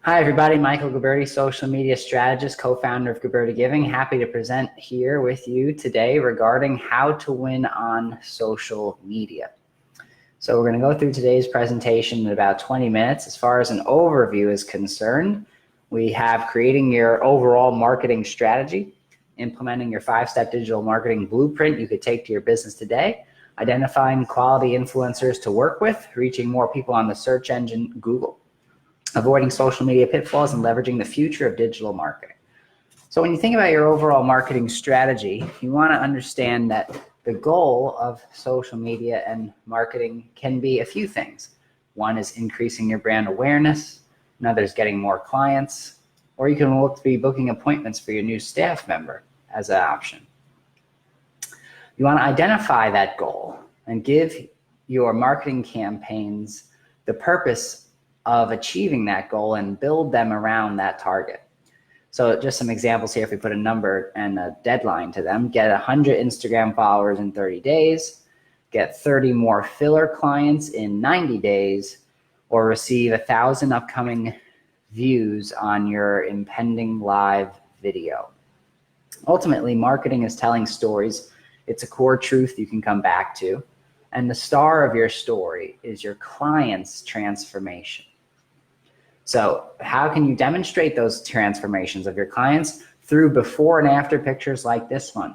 Hi, everybody. Michael Guberti, social media strategist, co-founder of Guberti Giving. Happy to present here with you today regarding how to win on social media. So we're going to go through today's presentation in about 20 minutes. As far as an overview is concerned, we have creating your overall marketing strategy, implementing your 5-step digital marketing blueprint you could take to your business today, identifying quality influencers to work with, reaching more people on the search engine Google, avoiding social media pitfalls, and leveraging the future of digital marketing. So when you think about your overall marketing strategy, you want to understand that the goal of social media and marketing can be a few things. One is increasing your brand awareness, another is getting more clients, or you can look to be booking appointments for your new staff member as an option. You want to identify that goal and give your marketing campaigns the purpose of achieving that goal and build them around that target. So just some examples here. If we put a number and a deadline to them, get 100 Instagram followers in 30 days, get 30 more filler clients in 90 days, or receive 1,000 upcoming views on your impending live video. Ultimately, marketing is telling stories. It's a core truth you can come back to. And the star of your story is your client's transformation. So how can you demonstrate those transformations of your clients? Through before and after pictures like this one.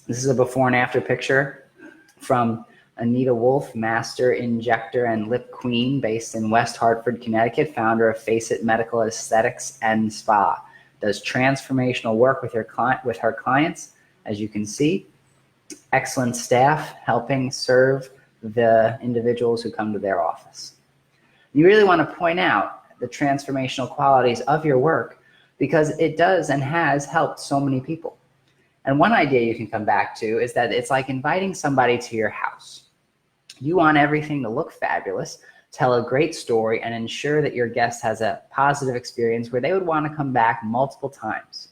This is a before and after picture from Anita Wolf, master injector and lip queen based in West Hartford, Connecticut, founder of Face It Medical Aesthetics and Spa. Does transformational work with her clients, as you can see. Excellent staff helping serve the individuals who come to their office. You really want to point out the transformational qualities of your work because it does and has helped so many people. And one idea you can come back to is that it's like inviting somebody to your house. You want everything to look fabulous, tell a great story, and ensure that your guest has a positive experience where they would want to come back multiple times.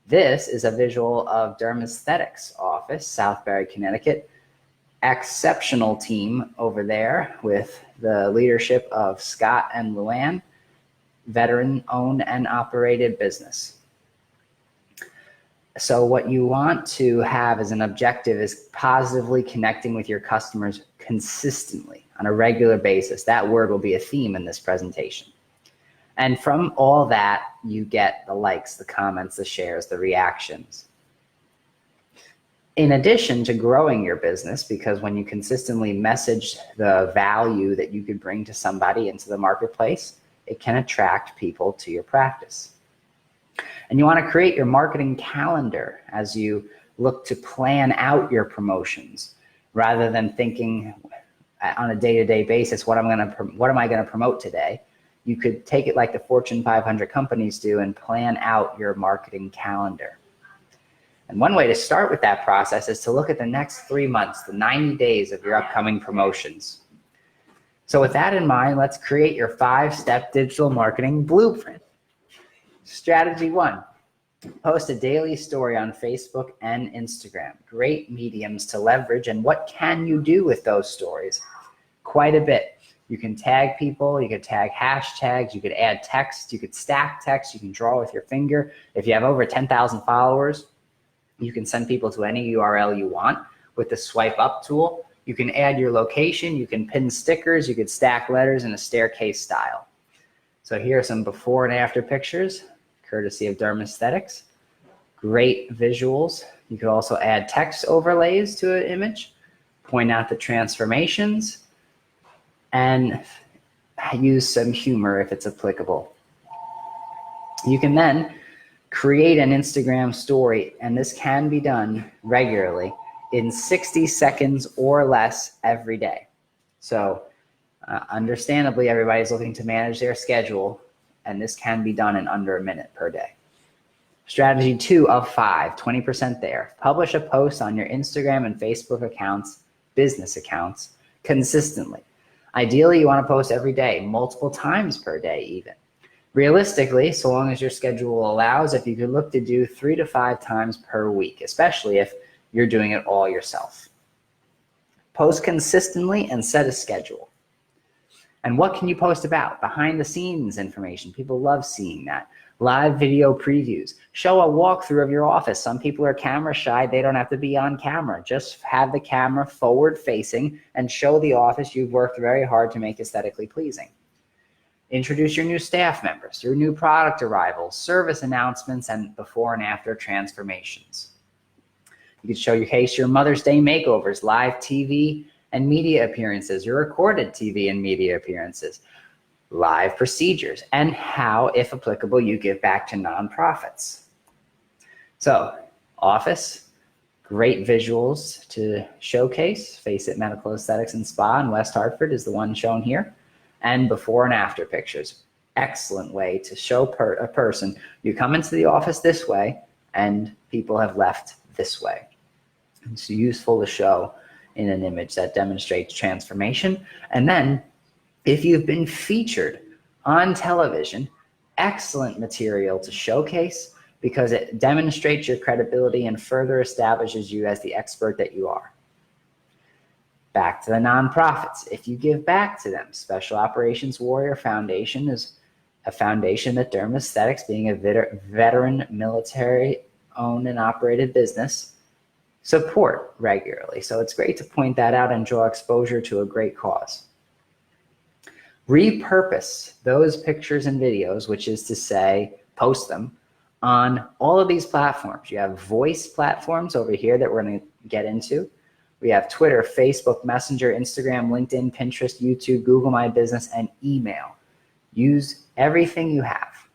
This is a visual of Dermaesthetics office, Southbury, Connecticut. Exceptional team over there with the leadership of Scott and Luann, veteran-owned and operated business. So what you want to have as an objective is positively connecting with your customers consistently on a regular basis. That word will be a theme in this presentation. And from all that, you get the likes, the comments, the shares, the reactions. In addition to growing your business, because when you consistently message the value that you could bring to somebody into the marketplace, it can attract people to your practice. And you want to create your marketing calendar as you look to plan out your promotions rather than thinking on a day-to-day basis, what am I going to promote today? You could take it like the Fortune 500 companies do and plan out your marketing calendar. And one way to start with that process is to look at the next 3 months, the 90 days of your upcoming promotions. So with that in mind, let's create your 5-step digital marketing blueprint. Strategy 1, post a daily story on Facebook and Instagram. Great mediums to leverage. And what can you do with those stories? Quite a bit. You can tag people, you could tag hashtags, you could add text, you could stack text, you can draw with your finger. If you have over 10,000 followers, you can send people to any URL you want with the swipe up tool. You can add your location, you can pin stickers, you could stack letters in a staircase style. So here are some before and after pictures, courtesy of Dermaesthetics. Great visuals. You could also add text overlays to an image, point out the transformations, and use some humor if it's applicable. You can then create an Instagram story, and this can be done regularly in 60 seconds or less every day. So understandably, everybody's looking to manage their schedule, and this can be done in under a minute per day. Strategy 2 of 5, 20% there. Publish a post on your Instagram and Facebook accounts, business accounts, consistently. Ideally, you want to post every day, multiple times per day even. Realistically, so long as your schedule allows, if you could look to do 3 to 5 times per week, especially if you're doing it all yourself. Post consistently and set a schedule. And what can you post about? Behind the scenes information. People love seeing that. Live video previews. Show a walkthrough of your office. Some people are camera shy. They don't have to be on camera. Just have the camera forward facing and show the office you've worked very hard to make aesthetically pleasing. Introduce your new staff members, your new product arrivals, service announcements, and before and after transformations. You could showcase your Mother's Day makeovers, live TV and media appearances, your recorded TV and media appearances, live procedures, and how, if applicable, you give back to nonprofits. So, office, great visuals to showcase. Face It Medical Aesthetics and Spa in West Hartford is the one shown here. And before and after pictures. Excellent way to show a person, you come into the office this way and people have left this way. It's useful to show in an image that demonstrates transformation. And then if you've been featured on television, excellent material to showcase because it demonstrates your credibility and further establishes you as the expert that you are. Back to the nonprofits. If you give back to them, Special Operations Warrior Foundation is a foundation that Derm Aesthetics, being a veteran military owned and operated business, support regularly. So it's great to point that out and draw exposure to a great cause. Repurpose those pictures and videos, which is to say, post them on all of these platforms. You have voice platforms over here that we're going to get into. We have Twitter, Facebook, Messenger, Instagram, LinkedIn, Pinterest, YouTube, Google My Business, and email. Use everything you have.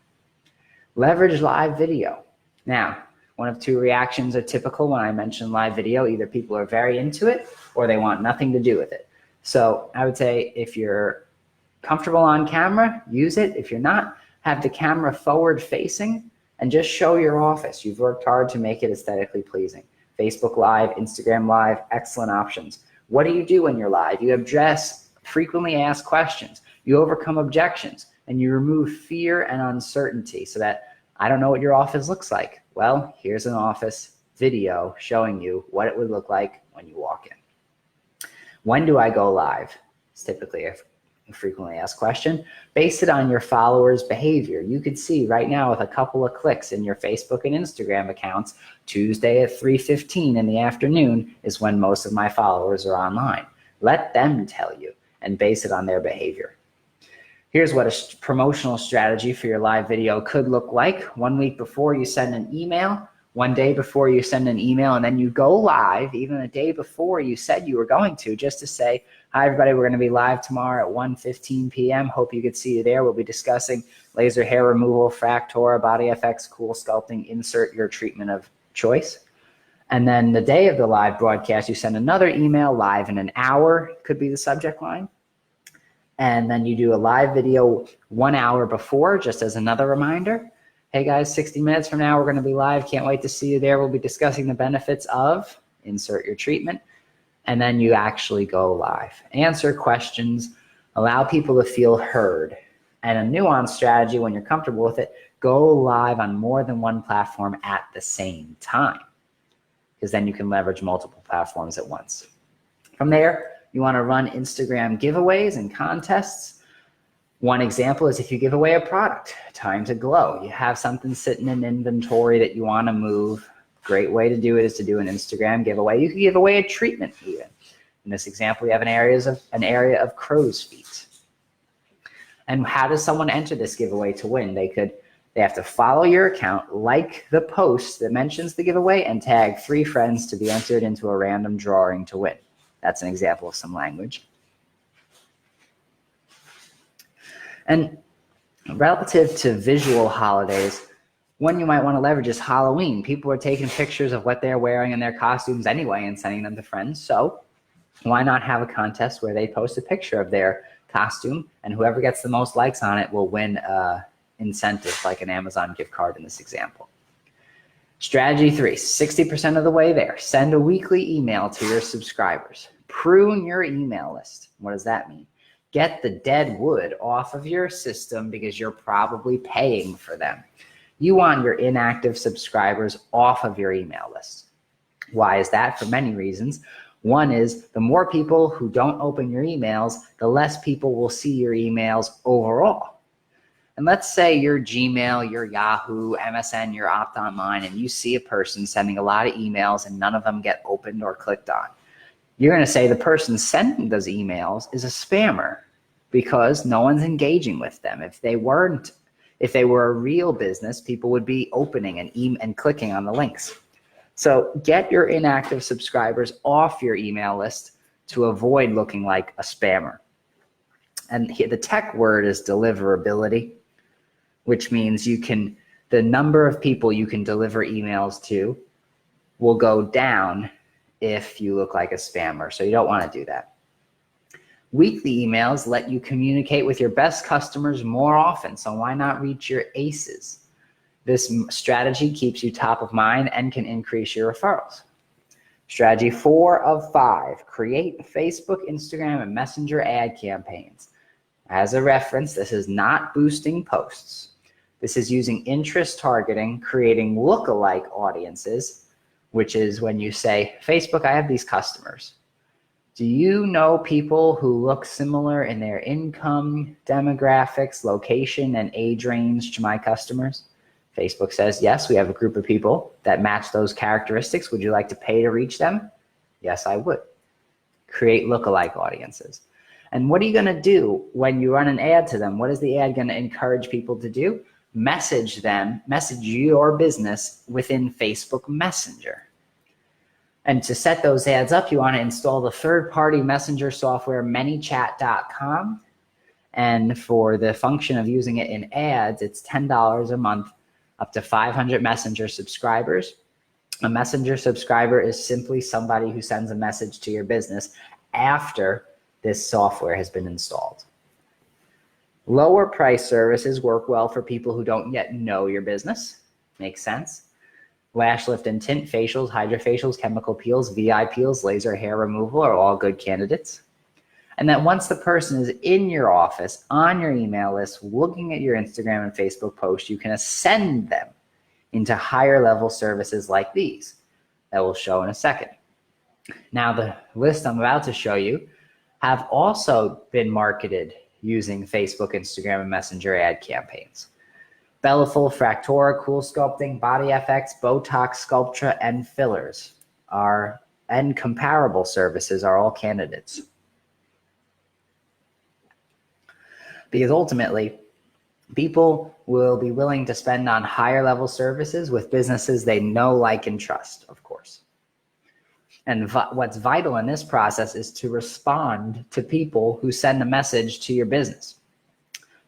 Leverage live video. Now, one of two reactions are typical when I mention live video. Either people are very into it or they want nothing to do with it. So I would say if you're comfortable on camera, use it. If you're not, have the camera forward facing and just show your office. You've worked hard to make it aesthetically pleasing. Facebook Live, Instagram Live, excellent options. What do you do when you're live? You address frequently asked questions. You overcome objections and you remove fear and uncertainty so that I don't know what your office looks like. Well, here's an office video showing you what it would look like when you walk in. When do I go live? It's typically a frequently asked question. Base it on your followers' behavior. You could see right now with a couple of clicks in your Facebook and Instagram accounts, Tuesday at 3:15 in the afternoon is when most of my followers are online. Let them tell you and base it on their behavior. Here's what a promotional strategy for your live video could look like. 1 week before you send an email, 1 day before you send an email, and then you go live even a day before you said you were going to, just to say, hi everybody, we're going to be live tomorrow at 1:15 p.m. Hope you could see you there. We'll be discussing laser hair removal, Fractora, Body FX, Cool Sculpting, insert your treatment of choice. And then the day of the live broadcast, you send another email, live in an hour could be the subject line. And then you do a live video 1 hour before, just as another reminder. Hey guys, 60 minutes from now, we're going to be live. Can't wait to see you there. We'll be discussing the benefits of insert your treatment. And then you actually go live. Answer questions, allow people to feel heard. And a nuanced strategy, when you're comfortable with it, go live on more than one platform at the same time, because then you can leverage multiple platforms at once. From there, you want to run Instagram giveaways and contests. One example is if you give away a product, Time to Glow. You have something sitting in inventory that you want to move. Great way to do it is to do an Instagram giveaway. You could give away a treatment even. In this example, we have an area of crow's feet. And how does someone enter this giveaway to win? They have to follow your account, like the post that mentions the giveaway, and tag 3 friends to be entered into a random drawing to win. That's an example of some language. And relative to visual holidays, one you might want to leverage is Halloween. People are taking pictures of what they're wearing in their costumes anyway and sending them to friends. So why not have a contest where they post a picture of their costume, and whoever gets the most likes on it will win an incentive like an Amazon gift card in this example. Strategy 3, 60% of the way there. Send a weekly email to your subscribers. Prune your email list. What does that mean? Get the dead wood off of your system because you're probably paying for them. You want your inactive subscribers off of your email list. Why is that? For many reasons. One is the more people who don't open your emails, the less people will see your emails overall. And let's say your Gmail, your Yahoo, MSN, your Opt Online, and you see a person sending a lot of emails and none of them get opened or clicked on. You're going to say the person sending those emails is a spammer because no one's engaging with them. If they were a real business, people would be opening and clicking on the links. So get your inactive subscribers off your email list to avoid looking like a spammer. And here, the tech word is deliverability, which means the number of people you can deliver emails to will go down if you look like a spammer. So you don't want to do that. Weekly emails let you communicate with your best customers more often. So why not reach your aces? This strategy keeps you top of mind and can increase your referrals. Strategy 4 of 5, create Facebook, Instagram, and Messenger ad campaigns. As a reference, this is not boosting posts. This is using interest targeting, creating lookalike audiences, which is when you say, Facebook, I have these customers. Do you know people who look similar in their income, demographics, location, and age range to my customers? Facebook says, yes, we have a group of people that match those characteristics. Would you like to pay to reach them? Yes, I would. Create lookalike audiences. And what are you going to do when you run an ad to them? What is the ad going to encourage people to do? Message your business within Facebook Messenger. And to set those ads up, you want to install the third-party messenger software ManyChat.com. And for the function of using it in ads, it's $10 a month, up to 500 messenger subscribers. A messenger subscriber is simply somebody who sends a message to your business after this software has been installed. Lower price services work well for people who don't yet know your business. Makes sense. Lash lift and tint, facials, hydrofacials, chemical peels, VI peels, laser hair removal are all good candidates. And that once the person is in your office, on your email list, looking at your Instagram and Facebook posts, you can ascend them into higher level services like these that we'll show in a second. Now, the list I'm about to show you have also been marketed using Facebook, Instagram, and Messenger ad campaigns. Bellifull, Fractora, Cool Sculpting, Body FX, Botox, Sculptra, and fillers and comparable services are all candidates. Because ultimately, people will be willing to spend on higher level services with businesses they know, like, and trust, of course. And what's vital in this process is to respond to people who send a message to your business.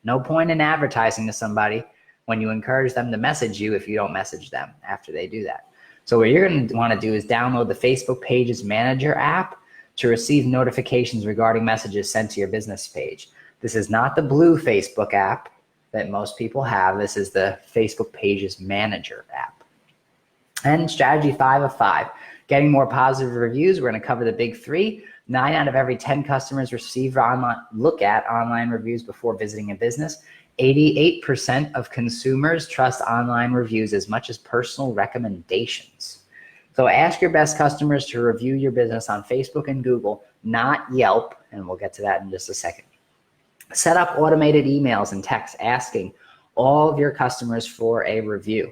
No point in advertising to somebody when you encourage them to message you if you don't message them after they do that. So what you're going to want to do is download the Facebook Pages Manager app to receive notifications regarding messages sent to your business page. This is not the blue Facebook app that most people have. This is the Facebook Pages Manager app. And strategy 5 of 5, getting more positive reviews. We're going to cover the big 3. 9 out of every 10 customers look at online reviews before visiting a business. 88% of consumers trust online reviews as much as personal recommendations. So ask your best customers to review your business on Facebook and Google, not Yelp, and we'll get to that in just a second. Set up automated emails and texts asking all of your customers for a review.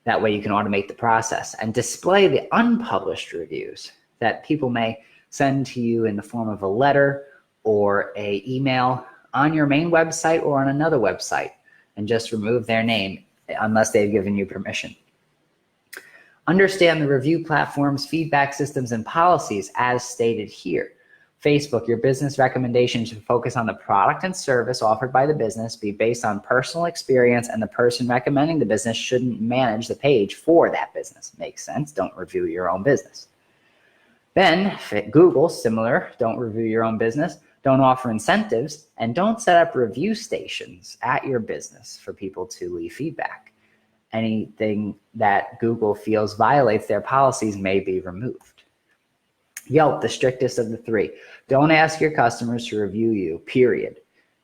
That way you can automate the process and display the unpublished reviews that people may send to you in the form of a letter or an email on your main website or on another website, and just remove their name unless they've given you permission. Understand the review platform's feedback systems and policies as stated here. Facebook, your business recommendations should focus on the product and service offered by the business, be based on personal experience, and the person recommending the business shouldn't manage the page for that business. Makes sense. Don't review your own business. Then Google, similar, don't review your own business, don't offer incentives, and don't set up review stations at your business for people to leave feedback. Anything that Google feels violates their policies may be removed. Yelp, the strictest of the 3. Don't ask your customers to review you, period.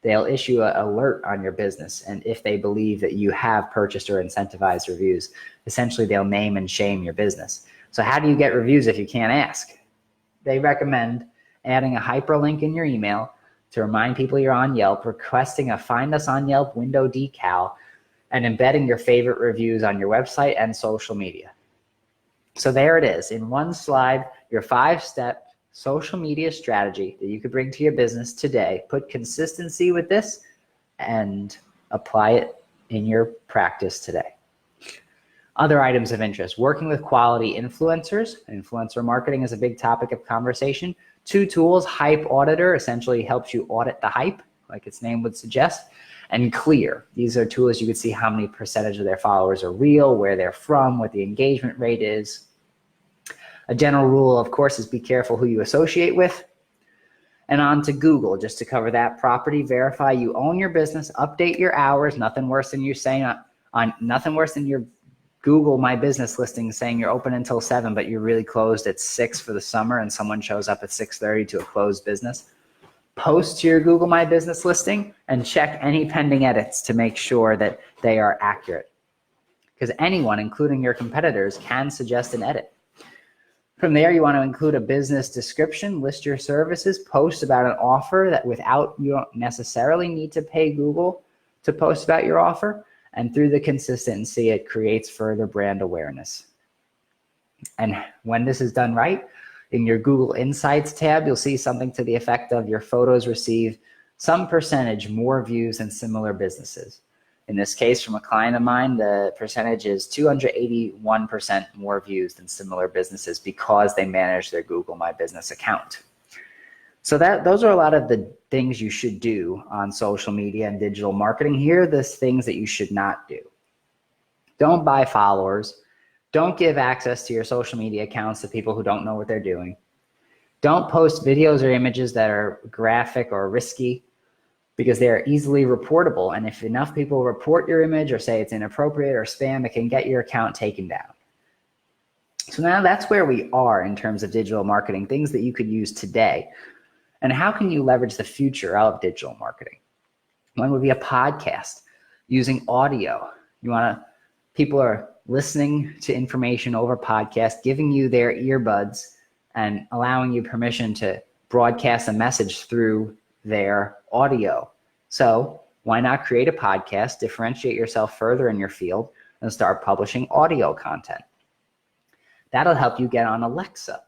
They'll issue an alert on your business, and if they believe that you have purchased or incentivized reviews, essentially they'll name and shame your business. So how do you get reviews if you can't ask? they recommend adding a hyperlink in your email to remind people you're on Yelp, requesting a Find Us on Yelp window decal, and embedding your favorite reviews on your website and social media. So there it is, in one slide, your 5-step social media strategy that you could bring to your business today. Put consistency with this and apply it in your practice today. Other items of interest: working with quality influencers. Influencer marketing is a big topic of conversation. 2 tools: Hype Auditor, essentially helps you audit the hype, like its name would suggest, and Clear. These are tools you could see how many percentage of their followers are real, where they're from, what the engagement rate is. A general rule, of course, is be careful who you associate with. And on to Google, just to cover that property. Verify you own your business, update your hours. Nothing worse than you saying nothing worse than your Google My Business listing saying you're open until 7, but you're really closed at 6 for the summer and someone shows up at 6:30 to a closed business. Post to your Google My Business listing and check any pending edits to make sure that they are accurate, because anyone, including your competitors, can suggest an edit. From there, you want to include a business description, list your services, post about an offer that you don't necessarily need to pay Google to post about your offer. And through the consistency, it creates further brand awareness. And when this is done right, in your Google Insights tab, you'll see something to the effect of your photos receive some percentage more views than similar businesses. In this case, from a client of mine, the percentage is 281% more views than similar businesses because they manage their Google My Business account. So those are a lot of the things you should do on social media and digital marketing. Here are the things that you should not do. Don't buy followers. Don't give access to your social media accounts to people who don't know what they're doing. Don't post videos or images that are graphic or risky, because they are easily reportable. And if enough people report your image or say it's inappropriate or spam, it can get your account taken down. So now that's where we are in terms of digital marketing, things that you could use today. And how can you leverage the future of digital marketing? One would be a podcast using audio. People are listening to information over podcast, giving you their earbuds and allowing you permission to broadcast a message through their audio. So why not create a podcast, differentiate yourself further in your field, and start publishing audio content? That'll help you get on Alexa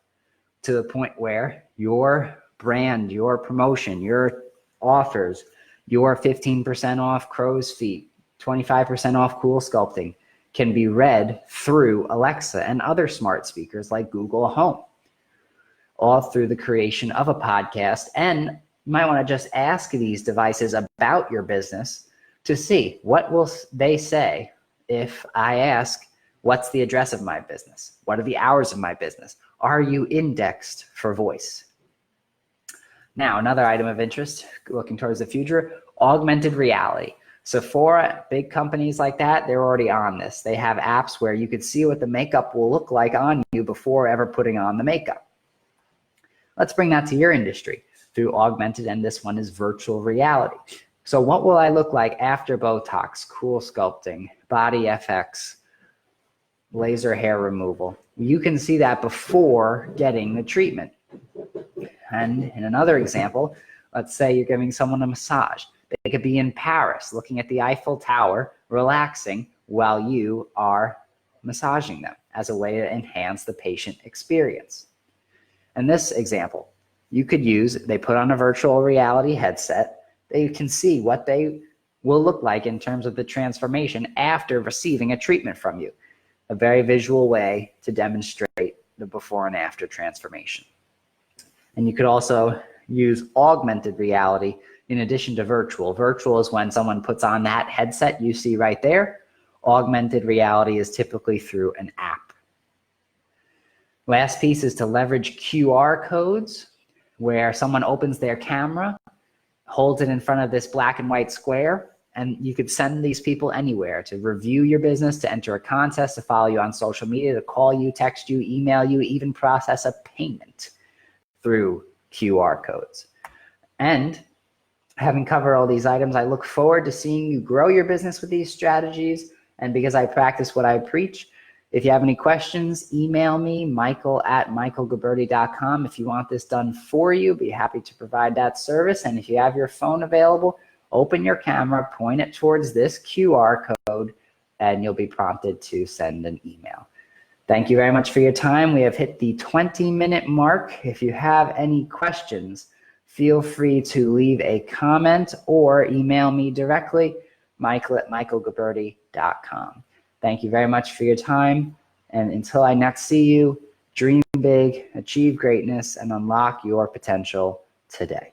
to the point where your brand, your promotion, your offers, your 15% off crow's feet, 25% off cool sculpting can be read through Alexa and other smart speakers like Google Home, all through the creation of a podcast. And you might want to just ask these devices about your business to see what will they say if I ask, what's the address of my business? What are the hours of my business? Are you indexed for voice? Now, another item of interest, looking towards the future, augmented reality. Sephora, big companies like that, they're already on this. They have apps where you could see what the makeup will look like on you before ever putting on the makeup. Let's bring that to your industry through augmented, and this one is virtual reality. So what will I look like after Botox, cool sculpting, body FX, laser hair removal? You can see that before getting the treatment. And in another example, let's say you're giving someone a massage. They could be in Paris looking at the Eiffel Tower, relaxing while you are massaging them as a way to enhance the patient experience. In this example, you could use, they put on a virtual reality headset. They can see what they will look like in terms of the transformation after receiving a treatment from you. A very visual way to demonstrate the before and after transformation. And you could also use augmented reality in addition to virtual. Virtual is when someone puts on that headset you see right there. Augmented reality is typically through an app. Last piece is to leverage QR codes, where someone opens their camera, holds it in front of this black and white square, and you could send these people anywhere to review your business, to enter a contest, to follow you on social media, to call you, text you, email you, even process a payment through QR codes. And having covered all these items, I look forward to seeing you grow your business with these strategies. And because I practice what I preach, If you have any questions, email me, michael@michaelguberti.com. If you want this done for you, be happy to provide that service. And if you have your phone available, open your camera, point it towards this QR code, and you'll be prompted to send an email. Thank you very much for your time. We have hit the 20-minute mark. If you have any questions, feel free to leave a comment or email me directly, michael@michaelguberti.com. Thank you very much for your time. And until I next see you, dream big, achieve greatness, and unlock your potential today.